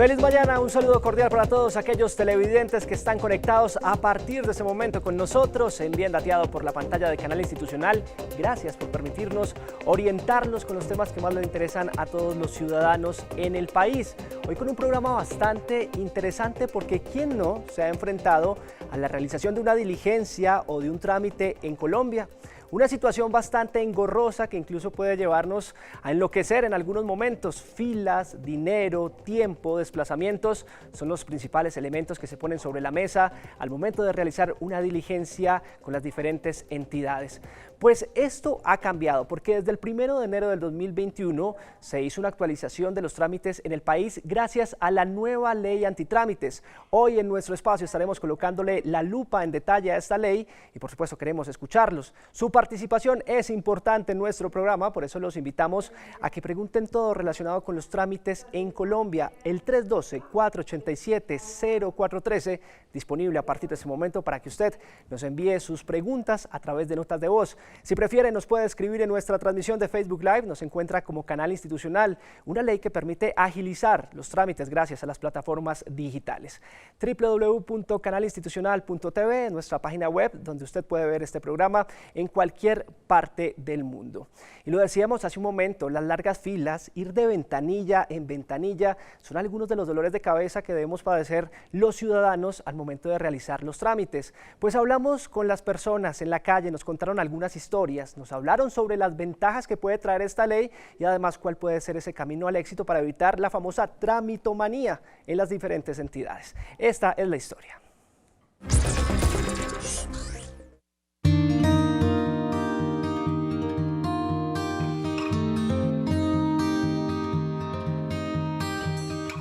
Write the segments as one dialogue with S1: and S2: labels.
S1: Feliz mañana, un saludo cordial para todos aquellos televidentes que están conectados a partir de ese momento con nosotros, bien dateado por la pantalla de Canal Institucional. Gracias por permitirnos orientarnos con los temas que más le interesan a todos los ciudadanos en el país. Hoy con un programa bastante interesante porque ¿quién no se ha enfrentado a la realización de una diligencia o de un trámite en Colombia? Una situación bastante engorrosa que incluso puede llevarnos a enloquecer en algunos momentos. Filas, dinero, tiempo, desplazamientos son los principales elementos que se ponen sobre la mesa al momento de realizar una diligencia con las diferentes entidades. Pues esto ha cambiado porque desde el 1 de enero del 2021 se hizo una actualización de los trámites en el país gracias a la nueva ley antitrámites. Hoy en nuestro espacio estaremos colocándole la lupa en detalle a esta ley y por supuesto queremos escucharlos. Su participación es importante en nuestro programa, por eso los invitamos a que pregunten todo relacionado con los trámites en Colombia. El 312-487-0413, disponible a partir de ese momento para que usted nos envíe sus preguntas a través de notas de voz. Si prefiere, nos puede escribir en nuestra transmisión de Facebook Live, nos encuentra como Canal Institucional, una ley que permite agilizar los trámites gracias a las plataformas digitales. www.canalinstitucional.tv, nuestra página web, donde usted puede ver este programa en cualquier parte del mundo. Y lo decíamos hace un momento, las largas filas, ir de ventanilla en ventanilla, son algunos de los dolores de cabeza que debemos padecer los ciudadanos al momento de realizar los trámites. Pues hablamos con las personas en la calle, nos contaron algunas historias, nos hablaron sobre las ventajas que puede traer esta ley y además cuál puede ser ese camino al éxito para evitar la famosa tramitomanía en las diferentes entidades. Esta es la historia.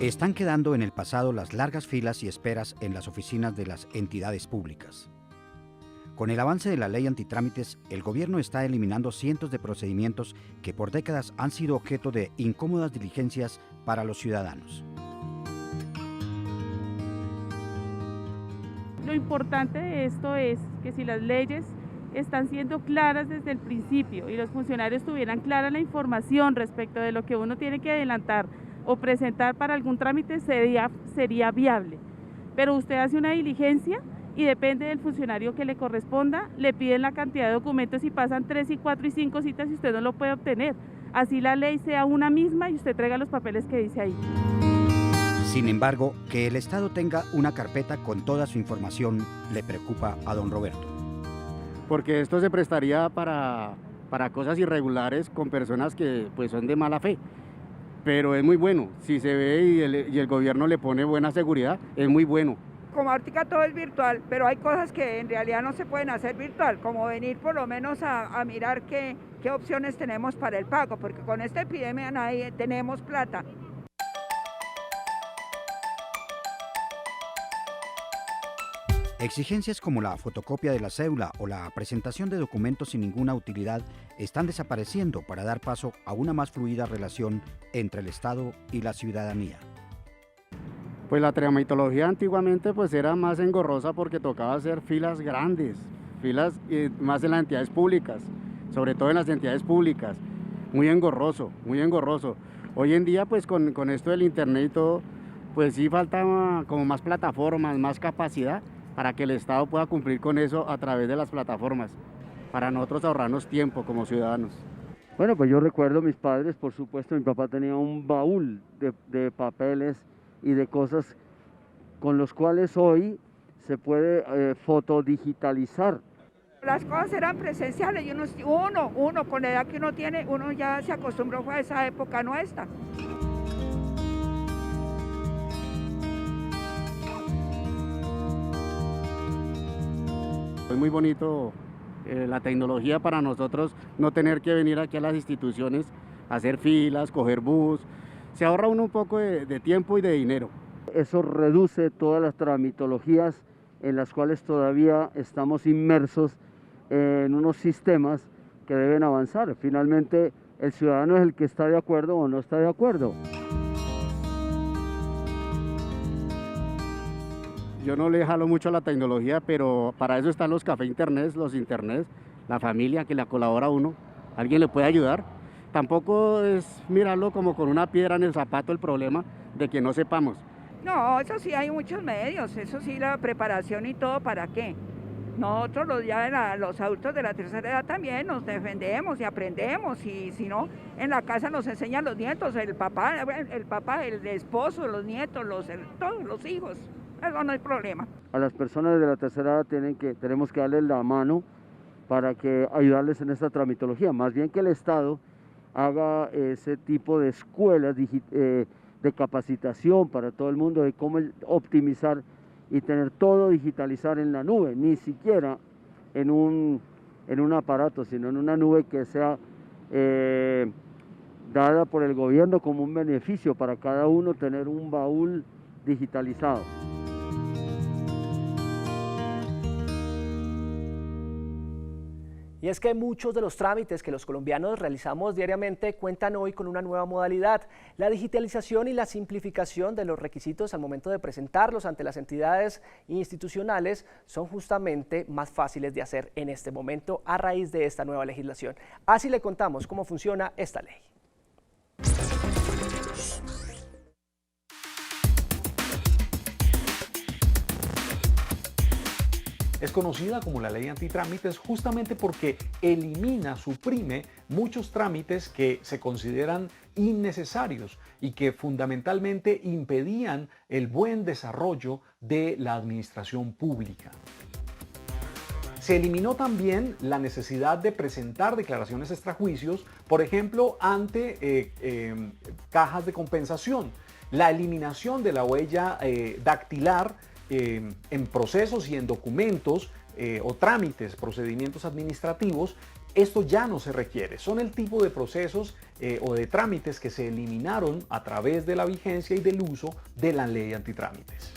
S2: Están quedando en el pasado las largas filas y esperas en las oficinas de las entidades públicas. Con el avance de la ley antitrámites, el gobierno está eliminando cientos de procedimientos que por décadas han sido objeto de incómodas diligencias para los ciudadanos.
S3: Lo importante de esto es que si las leyes están siendo claras desde el principio y los funcionarios tuvieran clara la información respecto de lo que uno tiene que adelantar o presentar para algún trámite, sería viable. Pero usted hace una diligencia y depende del funcionario que le corresponda, le piden la cantidad de documentos y pasan 3 y 4 y 5 citas y usted no lo puede obtener. Así la ley sea una misma y usted traiga los papeles que dice ahí.
S2: Sin embargo, que el Estado tenga una carpeta con toda su información le preocupa a don Roberto.
S4: Porque esto se prestaría para cosas irregulares con personas que pues son de mala fe. Pero es muy bueno, si se ve y el gobierno le pone buena seguridad, es muy bueno.
S5: Como ahorita todo es virtual, pero hay cosas que en realidad no se pueden hacer virtual, como venir por lo menos a mirar qué opciones tenemos para el pago, porque con esta epidemia nadie tenemos plata.
S2: Exigencias como la fotocopia de la cédula o la presentación de documentos sin ninguna utilidad están desapareciendo para dar paso a una más fluida relación entre el Estado y la ciudadanía.
S4: Pues la tramitología antiguamente pues era más engorrosa porque tocaba hacer filas grandes, filas más en las entidades públicas, sobre todo en las entidades públicas, muy engorroso, muy engorroso. Hoy en día pues con esto del internet y todo, pues sí falta como más plataformas, más capacidad para que el Estado pueda cumplir con eso a través de las plataformas, para nosotros ahorrarnos tiempo como ciudadanos.
S6: Bueno, pues yo recuerdo mis padres, por supuesto, mi papá tenía un baúl de papeles y de cosas con los cuales hoy se puede fotodigitalizar.
S5: Las cosas eran presenciales y uno con la edad que uno tiene, uno ya se acostumbró a esa época nuestra.
S4: Es muy bonito la tecnología para nosotros, no tener que venir aquí a las instituciones a hacer filas, coger bus. Se ahorra uno un poco de tiempo y de dinero.
S6: Eso reduce todas las tramitologías en las cuales todavía estamos inmersos en unos sistemas que deben avanzar. Finalmente, el ciudadano es el que está de acuerdo o no está de acuerdo.
S4: Yo no le jalo mucho a la tecnología, pero para eso están los cafés internet, la familia que le colabora a uno. ¿Alguien le puede ayudar? Tampoco es mirarlo como con una piedra en el zapato el problema de que no sepamos.
S5: No, eso sí hay muchos medios, eso sí, la preparación y todo, ¿para qué? Nosotros los adultos de la tercera edad también nos defendemos y aprendemos, y si no, en la casa nos enseñan los nietos, el papá, el esposo, los nietos, todos los hijos, eso no hay problema.
S6: A las personas de la tercera edad tenemos que darles la mano para que ayudarles en esta tramitología, más bien que el Estado haga ese tipo de escuelas de capacitación para todo el mundo de cómo optimizar y tener todo digitalizar en la nube, ni siquiera en un aparato, sino en una nube que sea dada por el gobierno como un beneficio para cada uno, tener un baúl digitalizado.
S1: Y es que muchos de los trámites que los colombianos realizamos diariamente cuentan hoy con una nueva modalidad. La digitalización y la simplificación de los requisitos al momento de presentarlos ante las entidades institucionales son justamente más fáciles de hacer en este momento a raíz de esta nueva legislación. Así le contamos cómo funciona esta ley.
S7: Es conocida como la ley antitrámites justamente porque suprime muchos trámites que se consideran innecesarios y que fundamentalmente impedían el buen desarrollo de la administración pública. Se eliminó también la necesidad de presentar declaraciones extrajuicios, por ejemplo, ante cajas de compensación. La eliminación de la huella dactilar en procesos y en documentos o trámites, procedimientos administrativos, esto ya no se requiere. Son el tipo de procesos o de trámites que se eliminaron a través de la vigencia y del uso de la ley antitrámites.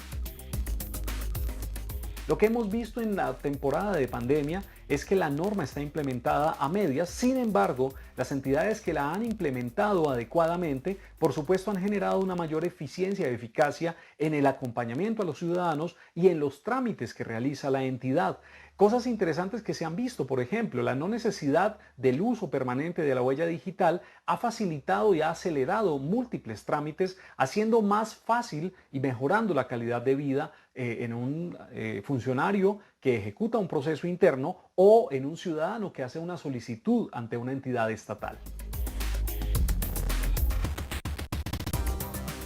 S7: Lo que hemos visto en la temporada de pandemia es que la norma está implementada a medias. Sin embargo, las entidades que la han implementado adecuadamente, por supuesto, han generado una mayor eficiencia y eficacia en el acompañamiento a los ciudadanos y en los trámites que realiza la entidad. Cosas interesantes que se han visto, por ejemplo, la no necesidad del uso permanente de la huella digital ha facilitado y ha acelerado múltiples trámites, haciendo más fácil y mejorando la calidad de vida en un funcionario que ejecuta un proceso interno o en un ciudadano que hace una solicitud ante una entidad estatal.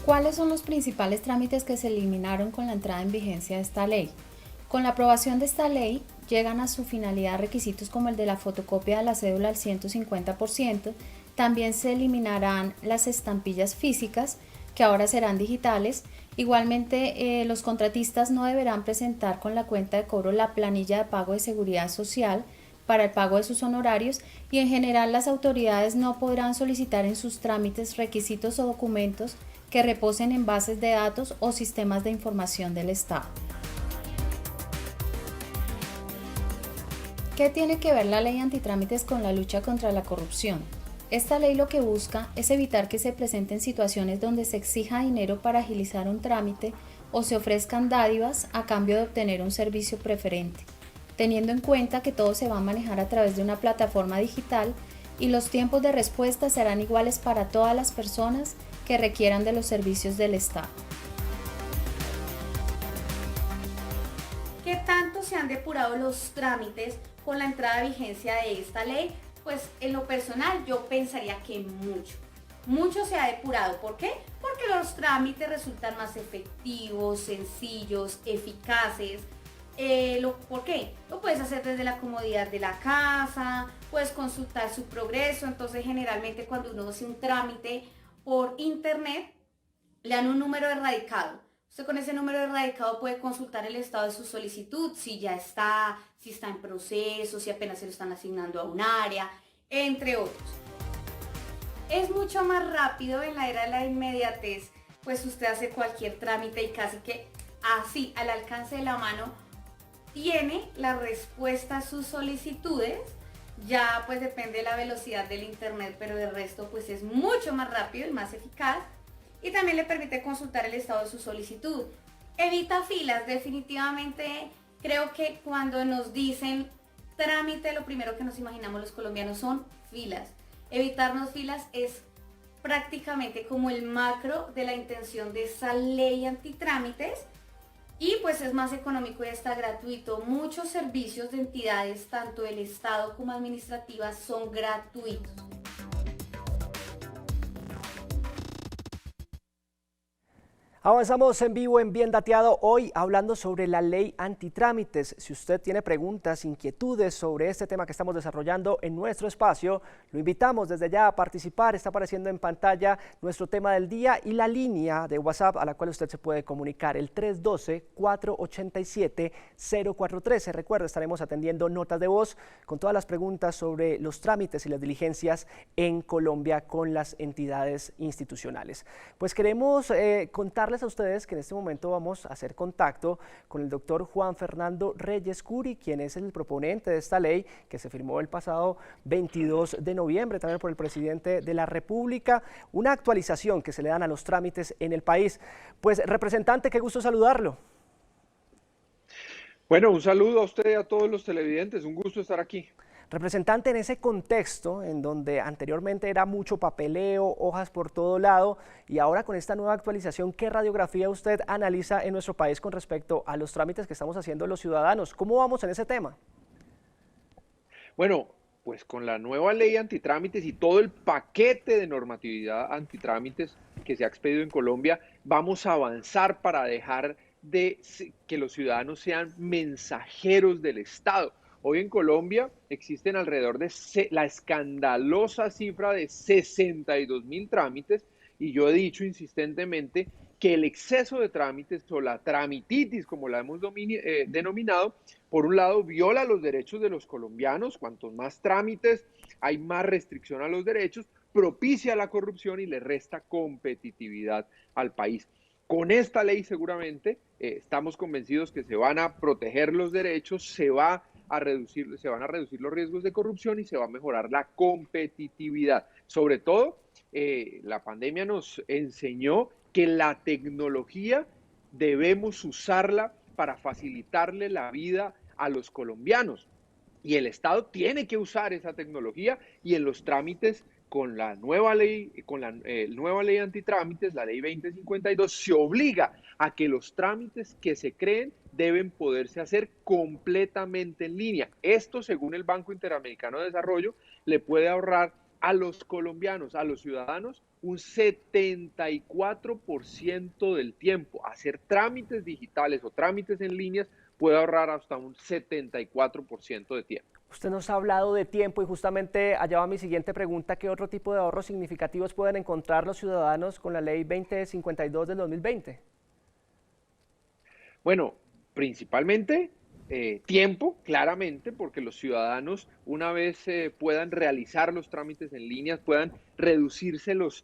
S8: ¿Cuáles son los principales trámites que se eliminaron con la entrada en vigencia de esta ley? Con la aprobación de esta ley, llegan a su finalidad requisitos como el de la fotocopia de la cédula al 150%, también se eliminarán las estampillas físicas, que ahora serán digitales. Igualmente, los contratistas no deberán presentar con la cuenta de cobro la planilla de pago de seguridad social para el pago de sus honorarios, y en general las autoridades no podrán solicitar en sus trámites requisitos o documentos que reposen en bases de datos o sistemas de información del Estado. ¿Qué tiene que ver la ley antitrámites con la lucha contra la corrupción? Esta ley lo que busca es evitar que se presenten situaciones donde se exija dinero para agilizar un trámite o se ofrezcan dádivas a cambio de obtener un servicio preferente, teniendo en cuenta que todo se va a manejar a través de una plataforma digital y los tiempos de respuesta serán iguales para todas las personas que requieran de los servicios del Estado.
S9: ¿Qué tanto se han depurado los trámites con la entrada en vigencia de esta ley? Pues en lo personal yo pensaría que mucho se ha depurado. ¿Por qué? Porque los trámites resultan más efectivos, sencillos, eficaces. ¿Por qué? Lo puedes hacer desde la comodidad de la casa, puedes consultar su progreso. Entonces generalmente cuando uno hace un trámite por internet, le dan un número de radicado. Usted con ese número de radicado puede consultar el estado de su solicitud, si ya está, si está en proceso, si apenas se lo están asignando a un área, entre otros. Es mucho más rápido en la era de la inmediatez, pues usted hace cualquier trámite y casi que así, al alcance de la mano, tiene la respuesta a sus solicitudes. Ya pues depende de la velocidad del internet, pero de resto pues es mucho más rápido y más eficaz. Y también le permite consultar el estado de su solicitud. Evita filas, definitivamente creo que cuando nos dicen trámite, lo primero que nos imaginamos los colombianos son filas. Evitarnos filas es prácticamente como el macro de la intención de esa ley antitrámites. Y pues es más económico y está gratuito. Muchos servicios de entidades, tanto del Estado como administrativas, son gratuitos.
S1: Avanzamos en vivo en Bien Dateado, hoy hablando sobre la ley antitrámites. Si usted tiene preguntas, inquietudes sobre este tema que estamos desarrollando en nuestro espacio, lo invitamos desde ya a participar. Está apareciendo en pantalla nuestro tema del día y la línea de WhatsApp a la cual usted se puede comunicar, el 312-487-0413. Recuerda, estaremos atendiendo notas de voz con todas las preguntas sobre los trámites y las diligencias en Colombia con las entidades institucionales. Pues queremos contarles a ustedes que en este momento vamos a hacer contacto con el doctor Juan Fernando Reyes Curi, quien es el proponente de esta ley que se firmó el pasado 22 de noviembre también por el presidente de la República, una actualización que se le dan a los trámites en el país. Pues representante, qué gusto saludarlo.
S10: Bueno, un saludo a usted y a todos los televidentes, un gusto estar aquí.
S1: Representante, en ese contexto en donde anteriormente era mucho papeleo, hojas por todo lado, y ahora con esta nueva actualización, ¿qué radiografía usted analiza en nuestro país con respecto a los trámites que estamos haciendo los ciudadanos? ¿Cómo vamos en ese tema?
S10: Bueno, pues con la nueva ley antitrámites y todo el paquete de normatividad antitrámites que se ha expedido en Colombia, vamos a avanzar para dejar de que los ciudadanos sean mensajeros del Estado. Hoy en Colombia existen alrededor de la escandalosa cifra de 62.000 trámites, y yo he dicho insistentemente que el exceso de trámites o la tramititis, como la hemos denominado, por un lado viola los derechos de los colombianos. Cuantos más trámites hay, más restricción a los derechos, propicia la corrupción y le resta competitividad al país. Con esta ley seguramente estamos convencidos que se van a proteger los derechos, se van a reducir los riesgos de corrupción y se va a mejorar la competitividad. Sobre todo, la pandemia nos enseñó que la tecnología debemos usarla para facilitarle la vida a los colombianos. Y el Estado tiene que usar esa tecnología, y en los trámites con la nueva ley antitrámites, la ley 2052, se obliga a que los trámites que se creen deben poderse hacer completamente en línea. Esto, según el Banco Interamericano de Desarrollo, le puede ahorrar a los colombianos, a los ciudadanos, un 74% del tiempo. Hacer trámites digitales o trámites en líneas puede ahorrar hasta un 74% de tiempo.
S1: Usted nos ha hablado de tiempo y justamente allá va mi siguiente pregunta: ¿qué otro tipo de ahorros significativos pueden encontrar los ciudadanos con la ley 2052 del 2020?
S10: Bueno, principalmente tiempo, claramente, porque los ciudadanos, una vez puedan realizar los trámites en línea, puedan reducirse los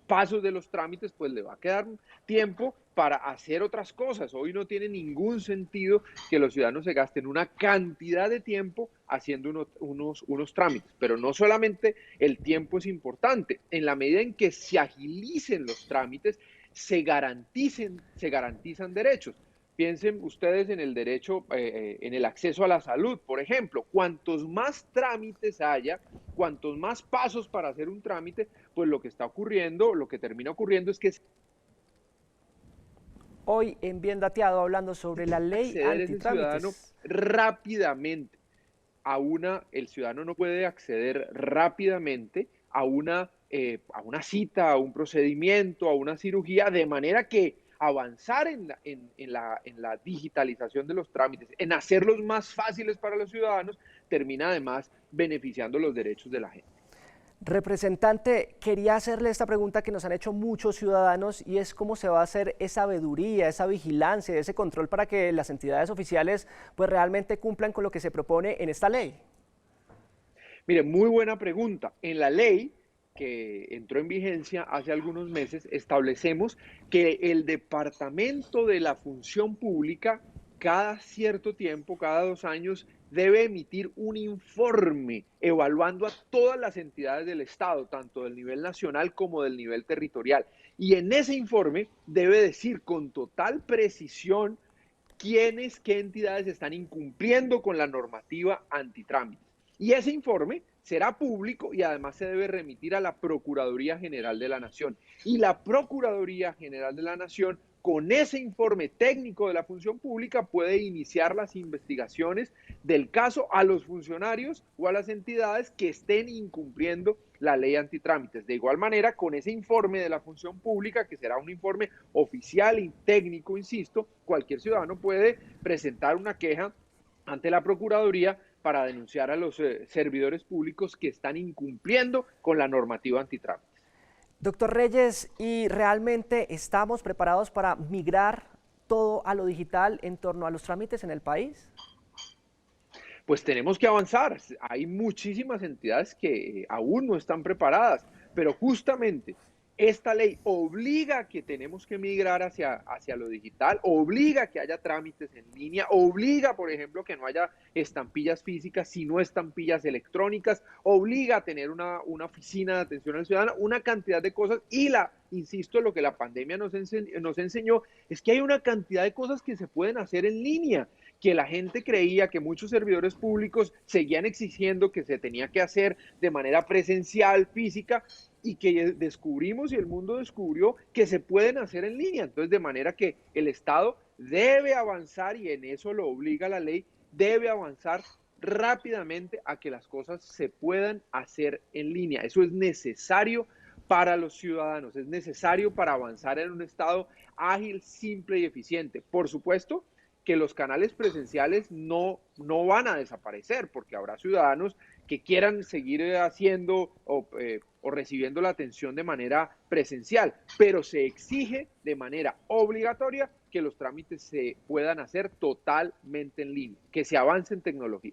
S10: pasos de los trámites, pues le va a quedar tiempo para hacer otras cosas. Hoy no tiene ningún sentido que los ciudadanos se gasten una cantidad de tiempo haciendo unos trámites, pero no solamente el tiempo es importante. En la medida en que se agilicen los trámites, se garantizan derechos. Piensen ustedes en el derecho, en el acceso a la salud, por ejemplo. Cuantos más trámites haya, cuantos más pasos para hacer un trámite, pues lo que termina ocurriendo es que
S1: hoy en Bien Dateado, hablando sobre la ley antitrámites.
S10: Rápidamente el ciudadano no puede acceder rápidamente a una cita, a un procedimiento, a una cirugía, de manera que avanzar en la digitalización de los trámites, en hacerlos más fáciles para los ciudadanos, termina además beneficiando los derechos de la gente.
S1: Representante, quería hacerle esta pregunta que nos han hecho muchos ciudadanos, y es cómo se va a hacer esa veeduría, esa vigilancia, ese control para que las entidades oficiales pues realmente cumplan con lo que se propone en esta ley.
S10: Mire, muy buena pregunta. En la ley que entró en vigencia hace algunos meses, establecemos que el Departamento de la Función Pública cada cierto tiempo, cada 2 años, debe emitir un informe evaluando a todas las entidades del Estado, tanto del nivel nacional como del nivel territorial. Y en ese informe debe decir con total precisión qué entidades están incumpliendo con la normativa antitrámites. Y ese informe será público y además se debe remitir a la Procuraduría General de la Nación. Y la Procuraduría General de la Nación, con ese informe técnico de la función pública, puede iniciar las investigaciones del caso a los funcionarios o a las entidades que estén incumpliendo la ley antitrámites. De igual manera, con ese informe de la función pública, que será un informe oficial y técnico, insisto, cualquier ciudadano puede presentar una queja ante la Procuraduría para denunciar a los servidores públicos que están incumpliendo con la normativa antitrámites.
S1: Doctor Reyes, ¿y realmente estamos preparados para migrar todo a lo digital en torno a los trámites en el país?
S10: Pues tenemos que avanzar. Hay muchísimas entidades que aún no están preparadas, pero justamente esta ley obliga a que tenemos que migrar hacia lo digital, obliga a que haya trámites en línea, obliga, por ejemplo, que no haya estampillas físicas, sino estampillas electrónicas, obliga a tener una oficina de atención al ciudadano, una cantidad de cosas. Y insisto, lo que la pandemia nos enseñó es que hay una cantidad de cosas que se pueden hacer en línea, que la gente creía, que muchos servidores públicos seguían exigiendo que se tenía que hacer de manera presencial, física, y que descubrimos y el mundo descubrió que se pueden hacer en línea. Entonces, de manera que el Estado debe avanzar, y en eso lo obliga la ley, debe avanzar rápidamente a que las cosas se puedan hacer en línea. Eso es necesario para los ciudadanos, es necesario para avanzar en un Estado ágil, simple y eficiente. Por supuesto que los canales presenciales no van a desaparecer, porque habrá ciudadanos que quieran seguir haciendo o recibiendo la atención de manera presencial, pero se exige de manera obligatoria que los trámites se puedan hacer totalmente en línea, que se avance en tecnología.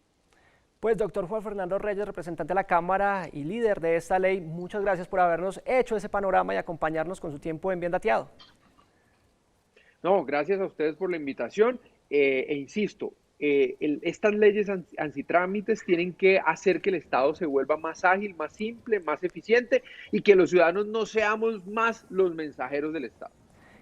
S1: Pues doctor Juan Fernando Reyes, representante de la Cámara y líder de esta ley, muchas gracias por habernos hecho ese panorama y acompañarnos con su tiempo en Bien Dateado.
S10: No, gracias a ustedes por la invitación. Insisto, estas leyes antitrámites tienen que hacer que el Estado se vuelva más ágil, más simple, más eficiente, y que los ciudadanos no seamos más los mensajeros del Estado.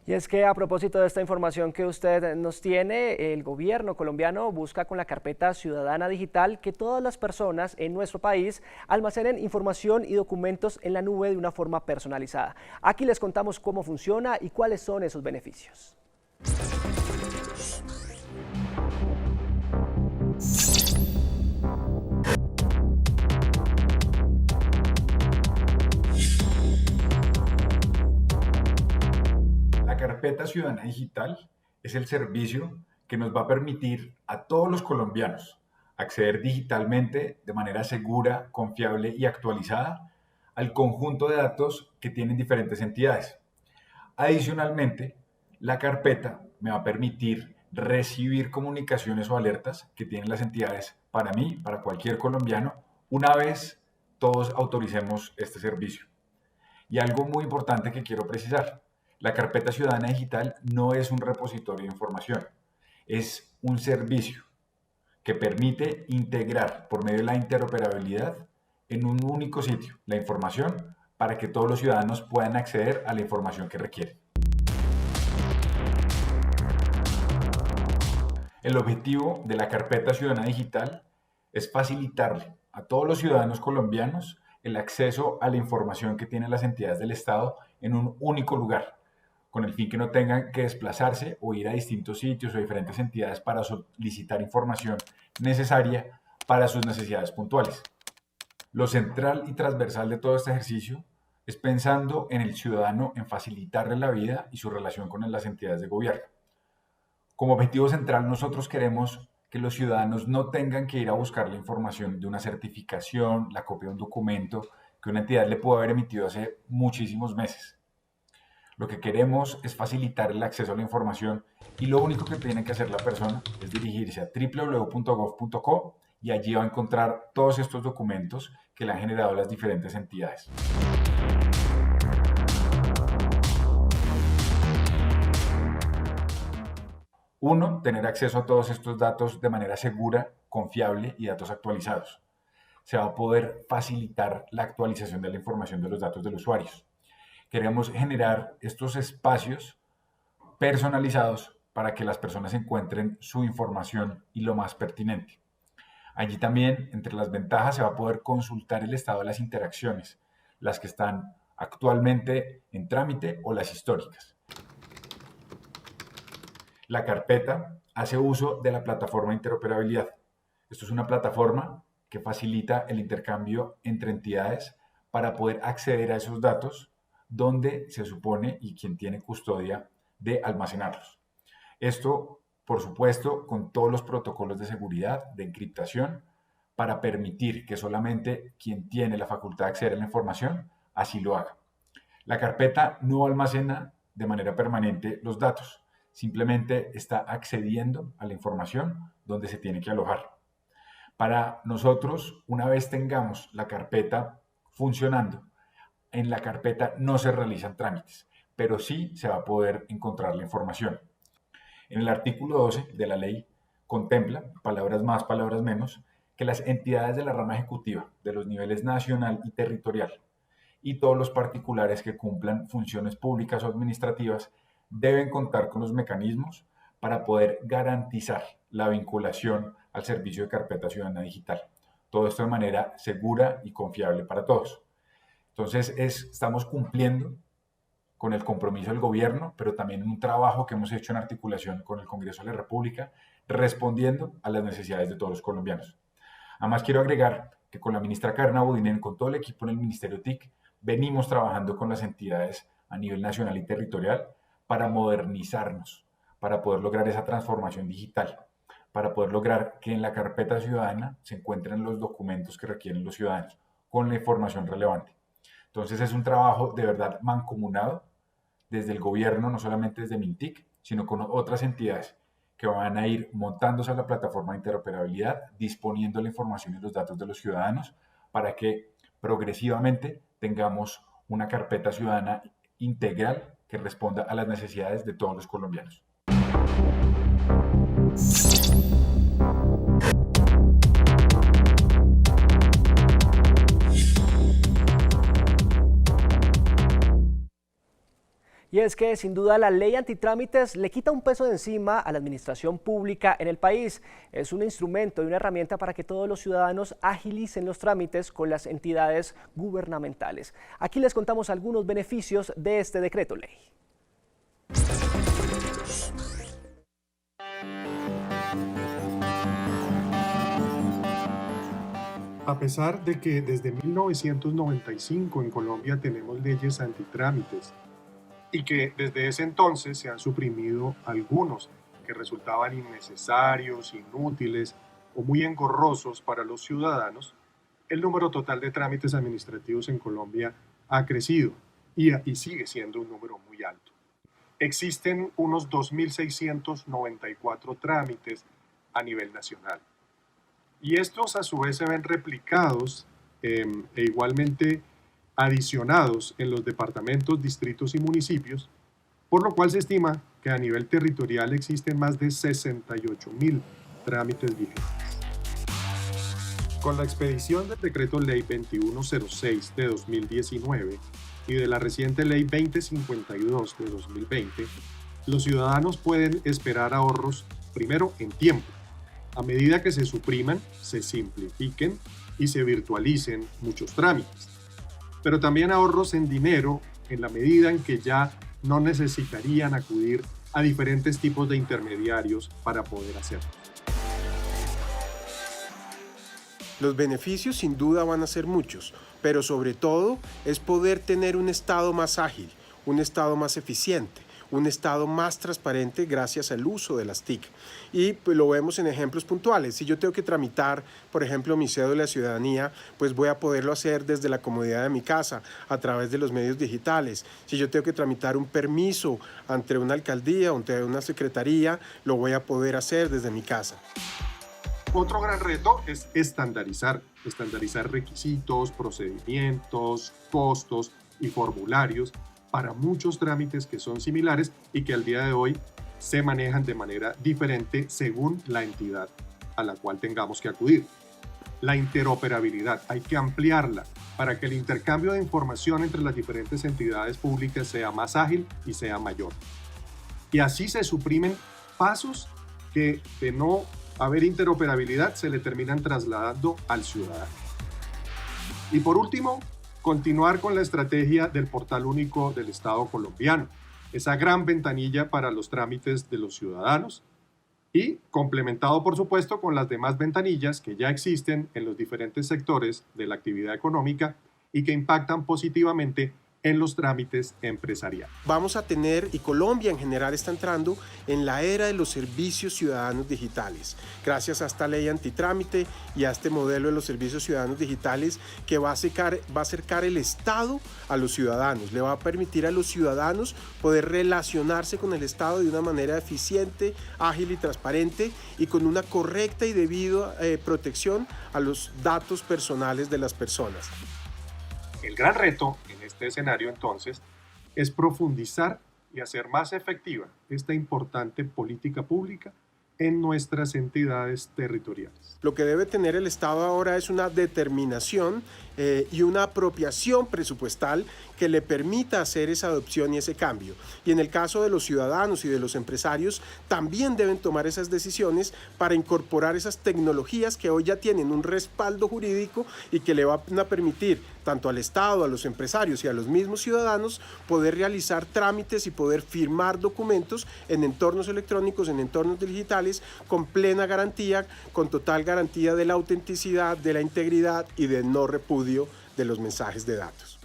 S1: Y es que a propósito de esta información que usted nos tiene, el gobierno colombiano busca con la carpeta Ciudadana Digital que todas las personas en nuestro país almacenen información y documentos en la nube de una forma personalizada. Aquí les contamos cómo funciona y cuáles son esos beneficios.
S11: La carpeta Ciudadana Digital es el servicio que nos va a permitir a todos los colombianos acceder digitalmente de manera segura, confiable y actualizada al conjunto de datos que tienen diferentes entidades. Adicionalmente, la carpeta me va a permitir recibir comunicaciones o alertas que tienen las entidades para mí, para cualquier colombiano, una vez todos autoricemos este servicio. Y algo muy importante que quiero precisar: la carpeta Ciudadana Digital no es un repositorio de información, es un servicio que permite integrar por medio de la interoperabilidad en un único sitio la información para que todos los ciudadanos puedan acceder a la información que requieren. El objetivo de la carpeta Ciudadana Digital es facilitarle a todos los ciudadanos colombianos el acceso a la información que tienen las entidades del Estado en un único lugar, con el fin que no tengan que desplazarse o ir a distintos sitios o diferentes entidades para solicitar información necesaria para sus necesidades puntuales. Lo central y transversal de todo este ejercicio es pensando en el ciudadano, en facilitarle la vida y su relación con las entidades de gobierno. Como objetivo central, nosotros queremos que los ciudadanos no tengan que ir a buscar la información de una certificación, la copia de un documento que una entidad le pudo haber emitido hace muchísimos meses. Lo que queremos es facilitar el acceso a la información, y lo único que tiene que hacer la persona es dirigirse a www.gov.co y allí va a encontrar todos estos documentos que le han generado las diferentes entidades. Uno, tener acceso a todos estos datos de manera segura, confiable y datos actualizados. Se va a poder facilitar la actualización de la información de los datos de los usuarios. Queremos generar estos espacios personalizados para que las personas encuentren su información y lo más pertinente. Allí también, entre las ventajas, se va a poder consultar el estado de las interacciones, las que están actualmente en trámite o las históricas. La carpeta hace uso de la plataforma de interoperabilidad. Esto es una plataforma que facilita el intercambio entre entidades para poder acceder a esos datos donde se supone y quien tiene custodia de almacenarlos. Esto, por supuesto, con todos los protocolos de seguridad, de encriptación, para permitir que solamente quien tiene la facultad de acceder a la información así lo haga. La carpeta no almacena de manera permanente los datos, simplemente está accediendo a la información donde se tiene que alojar. Para nosotros, una vez tengamos la carpeta funcionando, en la carpeta no se realizan trámites, pero sí se va a poder encontrar la información. En el artículo 12 de la ley contempla, palabras más, palabras menos, que las entidades de la rama ejecutiva de los niveles nacional y territorial y todos los particulares que cumplan funciones públicas o administrativas deben contar con los mecanismos para poder garantizar la vinculación al servicio de carpeta ciudadana digital. Todo esto de manera segura y confiable para todos. Entonces, estamos cumpliendo con el compromiso del gobierno, pero también un trabajo que hemos hecho en articulación con el Congreso de la República, respondiendo a las necesidades de todos los colombianos. Además, quiero agregar que con la ministra Carna Budinen, con todo el equipo en el Ministerio TIC, venimos trabajando con las entidades a nivel nacional y territorial para modernizarnos, para poder lograr esa transformación digital, para poder lograr que en la carpeta ciudadana se encuentren los documentos que requieren los ciudadanos, con la información relevante. Entonces es un trabajo de verdad mancomunado desde el gobierno, no solamente desde Mintic, sino con otras entidades que van a ir montándose a la plataforma de interoperabilidad, disponiendo la información y los datos de los ciudadanos para que progresivamente tengamos una carpeta ciudadana integral que responda a las necesidades de todos los colombianos.
S1: Y es que sin duda la ley antitrámites le quita un peso de encima a la administración pública en el país. Es un instrumento y una herramienta para que todos los ciudadanos agilicen los trámites con las entidades gubernamentales. Aquí les contamos algunos beneficios de este decreto ley.
S12: A pesar de que desde 1995 en Colombia tenemos leyes antitrámites, y que desde ese entonces se han suprimido algunos que resultaban innecesarios, inútiles o muy engorrosos para los ciudadanos, el número total de trámites administrativos en Colombia ha crecido y sigue siendo un número muy alto. Existen unos 2.694 trámites a nivel nacional. Y estos a su vez se ven replicados e igualmente adicionados en los departamentos, distritos y municipios, por lo cual se estima que a nivel territorial existen más de 68.000 trámites vigentes. Con la expedición del Decreto Ley 2106 de 2019 y de la reciente Ley 2052 de 2020, los ciudadanos pueden esperar ahorros, primero en tiempo, a medida que se supriman, se simplifiquen y se virtualicen muchos trámites, pero también ahorros en dinero en la medida en que ya no necesitarían acudir a diferentes tipos de intermediarios para poder hacerlo.
S13: Los beneficios sin duda van a ser muchos, pero sobre todo es poder tener un Estado más ágil, un Estado más eficiente, un Estado más transparente gracias al uso de las TIC. Y pues lo vemos en ejemplos puntuales. Si yo tengo que tramitar, por ejemplo, mi cédula de ciudadanía, pues voy a poderlo hacer desde la comodidad de mi casa, a través de los medios digitales. Si yo tengo que tramitar un permiso ante una alcaldía o ante una secretaría, lo voy a poder hacer desde mi casa.
S12: Otro gran reto es estandarizar requisitos, procedimientos, costos y formularios para muchos trámites que son similares y que al día de hoy se manejan de manera diferente según la entidad a la cual tengamos que acudir. La interoperabilidad hay que ampliarla para que el intercambio de información entre las diferentes entidades públicas sea más ágil y sea mayor. Y así se suprimen pasos que de no haber interoperabilidad, se le terminan trasladando al ciudadano. Y por último, continuar con la estrategia del portal único del Estado colombiano, esa gran ventanilla para los trámites de los ciudadanos y complementado, por supuesto, con las demás ventanillas que ya existen en los diferentes sectores de la actividad económica y que impactan positivamente en los trámites empresariales.
S13: Vamos a tener, y Colombia en general está entrando en la era de los servicios ciudadanos digitales, gracias a esta ley antitrámite y a este modelo de los servicios ciudadanos digitales que va a acercar el Estado a los ciudadanos, le va a permitir a los ciudadanos poder relacionarse con el Estado de una manera eficiente, ágil y transparente y con una correcta y debida protección a los datos personales de las personas.
S12: El gran reto en este escenario, entonces, es profundizar y hacer más efectiva esta importante política pública en nuestras entidades territoriales.
S13: Lo que debe tener el Estado ahora es una determinación y una apropiación presupuestal que le permita hacer esa adopción y ese cambio. Y en el caso de los ciudadanos y de los empresarios, también deben tomar esas decisiones para incorporar esas tecnologías que hoy ya tienen un respaldo jurídico y que le van a permitir tanto al Estado, a los empresarios y a los mismos ciudadanos poder realizar trámites y poder firmar documentos en entornos electrónicos, en entornos digitales, con plena garantía, con total garantía de la autenticidad, de la integridad y del no repudio de los mensajes de datos.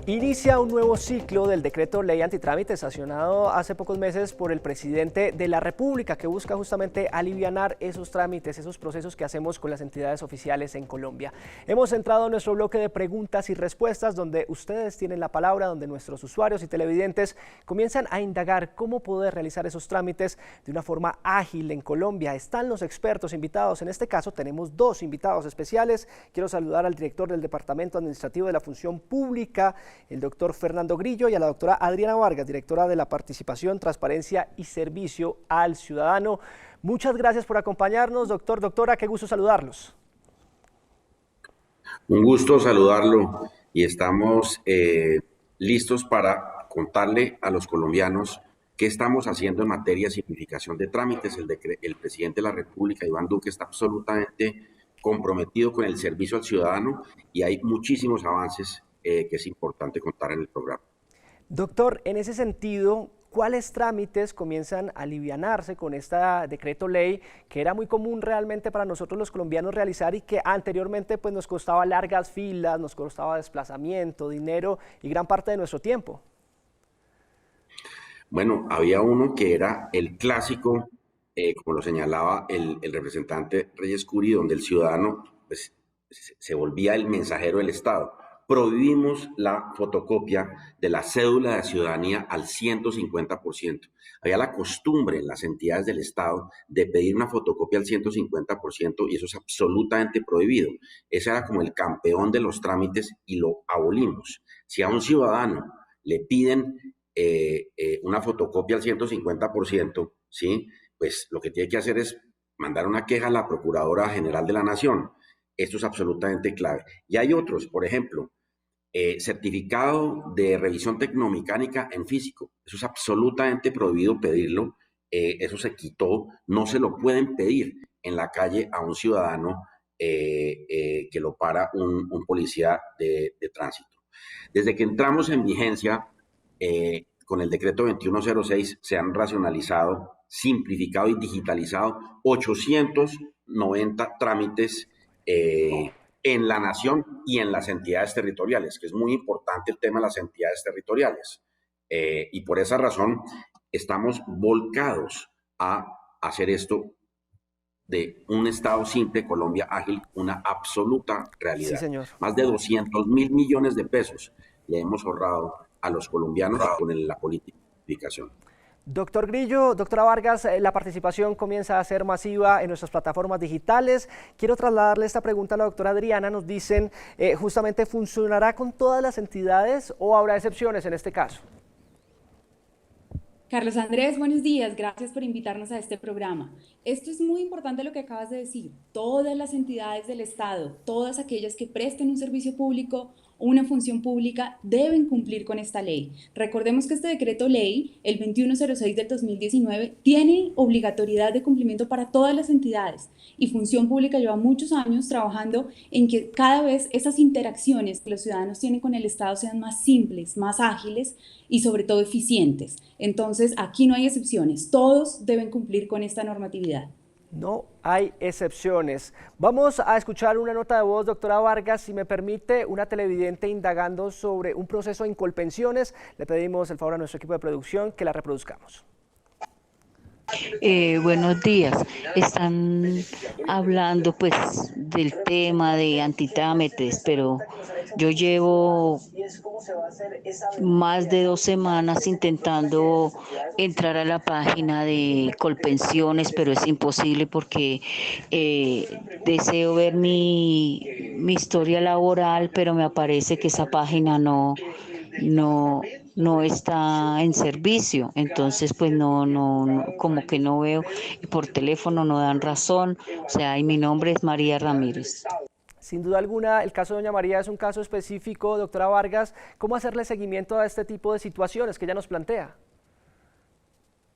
S1: Inicia un nuevo ciclo del decreto ley antitrámite sancionado hace pocos meses por el presidente de la República, que busca justamente alivianar esos trámites, esos procesos que hacemos con las entidades oficiales en Colombia. Hemos entrado en nuestro bloque de preguntas y respuestas, donde ustedes tienen la palabra, donde nuestros usuarios y televidentes comienzan a indagar cómo poder realizar esos trámites de una forma ágil en Colombia. Están los expertos invitados. En este caso tenemos dos invitados especiales. Quiero saludar al director del Departamento Administrativo de la Función Pública, el doctor Fernando Grillo, y a la doctora Adriana Vargas, directora de la Participación, Transparencia y Servicio al Ciudadano. Muchas gracias por acompañarnos, doctor, doctora, qué gusto saludarlos.
S14: Un gusto saludarlo y estamos listos para contarle a los colombianos qué estamos haciendo en materia de simplificación de trámites. El presidente de la República, Iván Duque, está absolutamente comprometido con el servicio al ciudadano y hay muchísimos avances que es importante contar en el programa.
S1: Doctor, en ese sentido, ¿cuáles trámites comienzan a alivianarse con este decreto ley que era muy común realmente para nosotros los colombianos realizar y que anteriormente pues, nos costaba largas filas, nos costaba desplazamiento, dinero y gran parte de nuestro tiempo?
S14: Bueno, había uno que era el clásico, como lo señalaba el representante Reyes Curi, donde el ciudadano pues, se volvía el mensajero del Estado. Prohibimos la fotocopia de la cédula de ciudadanía al 150%. Había la costumbre en las entidades del Estado de pedir una fotocopia al 150% y eso es absolutamente prohibido. Ese era como el campeón de los trámites y lo abolimos. Si a un ciudadano le piden una fotocopia al 150%, ¿sí? Pues lo que tiene que hacer es mandar una queja a la Procuradora General de la Nación. Esto es absolutamente clave. Y hay otros, por ejemplo, certificado de revisión tecnomecánica en físico. Eso es absolutamente prohibido pedirlo. Eso se quitó. No se lo pueden pedir en la calle a un ciudadano que lo para un policía de tránsito. Desde que entramos en vigencia con el decreto 2106 se han racionalizado, simplificado y digitalizado 890 trámites en la nación y en las entidades territoriales, que es muy importante el tema de las entidades territoriales. Y por esa razón estamos volcados a hacer esto de un Estado simple, Colombia ágil, una absoluta realidad.
S1: Sí, señor.
S14: Más de 200.000 millones de pesos le hemos ahorrado a los colombianos con la política de simplificación.
S1: Doctor Grillo, doctora Vargas, la participación comienza a ser masiva en nuestras plataformas digitales. Quiero trasladarle esta pregunta a la doctora Adriana. Nos dicen, justamente, ¿funcionará con todas las entidades o habrá excepciones en este caso?
S15: Carlos Andrés, buenos días. Gracias por invitarnos a este programa. Esto es muy importante lo que acabas de decir. Todas las entidades del Estado, todas aquellas que presten un servicio público o una función pública, deben cumplir con esta ley. Recordemos que este decreto ley, el 2106 del 2019, tiene obligatoriedad de cumplimiento para todas las entidades y Función Pública lleva muchos años trabajando en que cada vez esas interacciones que los ciudadanos tienen con el Estado sean más simples, más ágiles y sobre todo eficientes. Entonces, aquí no hay excepciones. Todos deben cumplir con esta normatividad.
S1: No hay excepciones. Vamos a escuchar una nota de voz, doctora Vargas, si me permite, una televidente indagando sobre un proceso en Colpensiones. Le pedimos el favor a nuestro equipo de producción que la reproduzcamos.
S16: Buenos días. Están hablando pues del tema de antitrámites, pero yo llevo más de 2 semanas intentando entrar a la página de Colpensiones, pero es imposible porque deseo ver mi historia laboral, pero me aparece que esa página no está en servicio, entonces pues no, como que no veo, y por teléfono no dan razón, o sea, y mi nombre es María Ramírez.
S1: Sin duda alguna, el caso de doña María es un caso específico, doctora Vargas. ¿Cómo hacerle seguimiento a este tipo de situaciones que ella nos plantea?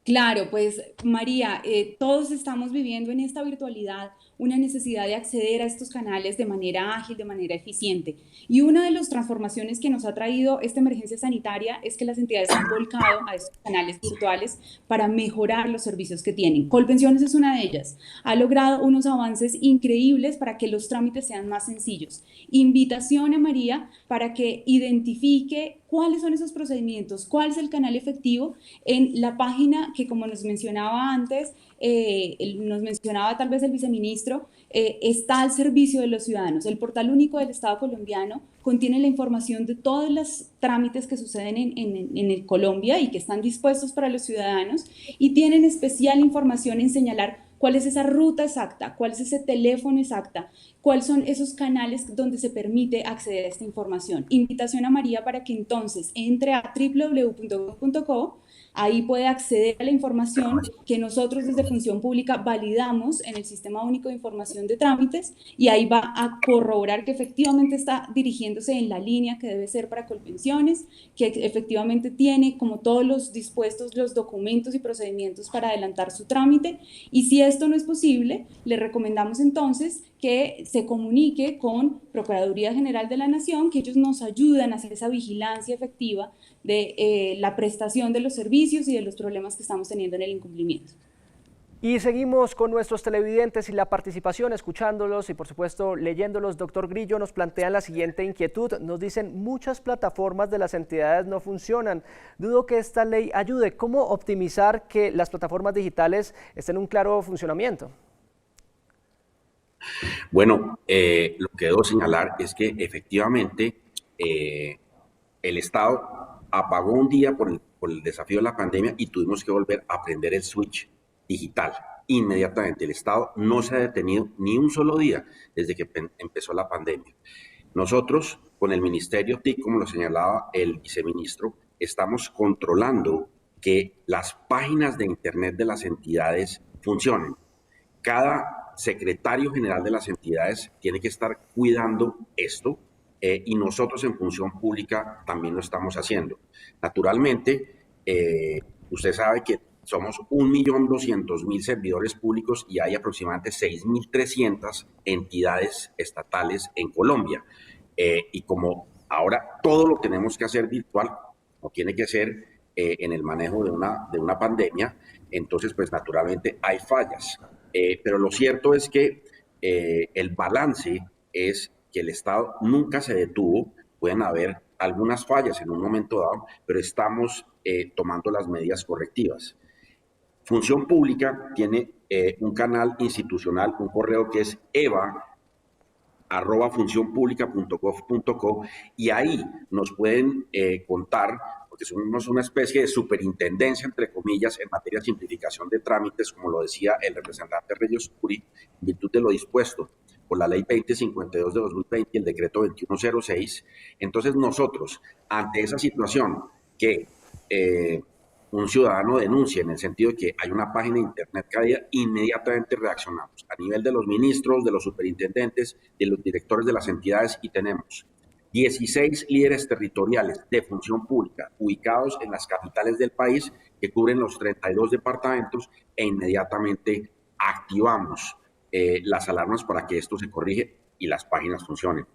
S15: Claro, pues María, todos estamos viviendo en esta virtualidad una necesidad de acceder a estos canales de manera ágil, de manera eficiente. Y una de las transformaciones que nos ha traído esta emergencia sanitaria es que las entidades han volcado a estos canales virtuales para mejorar los servicios que tienen. Colpensiones es una de ellas. Ha logrado unos avances increíbles para que los trámites sean más sencillos. Invitación a María para que identifique cuáles son esos procedimientos, cuál es el canal efectivo en la página que, como nos mencionaba antes, nos mencionaba tal vez el viceministro, está al servicio de los ciudadanos. El portal único del Estado colombiano contiene la información de todos los trámites que suceden en Colombia y que están dispuestos para los ciudadanos, y tienen especial información en señalar cuál es esa ruta exacta, cuál es ese teléfono exacta, cuáles son esos canales donde se permite acceder a esta información. Invitación a María para que entonces entre a www.gov.co. Ahí puede acceder a la información que nosotros desde Función Pública validamos en el Sistema Único de Información de Trámites, y ahí va a corroborar que efectivamente está dirigiéndose en la línea que debe ser para Colpensiones, que efectivamente tiene como todos los dispuestos los documentos y procedimientos para adelantar su trámite. Y si esto no es posible, le recomendamos entonces que se comunique con Procuraduría General de la Nación, que ellos nos ayudan a hacer esa vigilancia efectiva de la prestación de los servicios y de los problemas que estamos teniendo en el incumplimiento.
S1: Y seguimos con nuestros televidentes y la participación, escuchándolos y por supuesto leyéndolos. Doctor Grillo, nos plantean la siguiente inquietud. Nos dicen: muchas plataformas de las entidades no funcionan. Dudo que esta ley ayude. ¿Cómo optimizar que las plataformas digitales estén en un claro funcionamiento?
S14: Bueno, lo que debo señalar es que efectivamente el Estado apagó un día por el desafío de la pandemia y tuvimos que volver a aprender el switch digital inmediatamente. El Estado no se ha detenido ni un solo día desde que empezó la pandemia. Nosotros, con el Ministerio TIC, como lo señalaba el viceministro, estamos controlando que las páginas de Internet de las entidades funcionen. Cada secretario general de las entidades tiene que estar cuidando esto, y nosotros en Función Pública también lo estamos haciendo. Naturalmente, usted sabe que somos 1.200.000 servidores públicos y hay aproximadamente 6.300 entidades estatales en Colombia. Y como ahora todo lo tenemos que hacer virtual, o tiene que ser en el manejo de una pandemia, entonces pues naturalmente hay fallas. Pero lo cierto es que el balance es que el Estado nunca se detuvo. Pueden haber algunas fallas en un momento dado, pero estamos tomando las medidas correctivas. Función Pública tiene un canal institucional, un correo que es eva@funcionpublica.gov.co, y ahí nos pueden contar, porque somos una especie de superintendencia, entre comillas, en materia de simplificación de trámites, como lo decía el representante Reyes Curi, en virtud de lo dispuesto por la Ley 2052 de 2020 y el Decreto 2106. Entonces nosotros, ante esa situación que un ciudadano denuncia en el sentido de que hay una página de internet caída, inmediatamente reaccionamos a nivel de los ministros, de los superintendentes, de los directores de las entidades, y tenemos 16 líderes territoriales de función pública ubicados en las capitales del país que cubren los 32 departamentos, e inmediatamente activamos las alarmas para que esto se corrige y las páginas funcionen.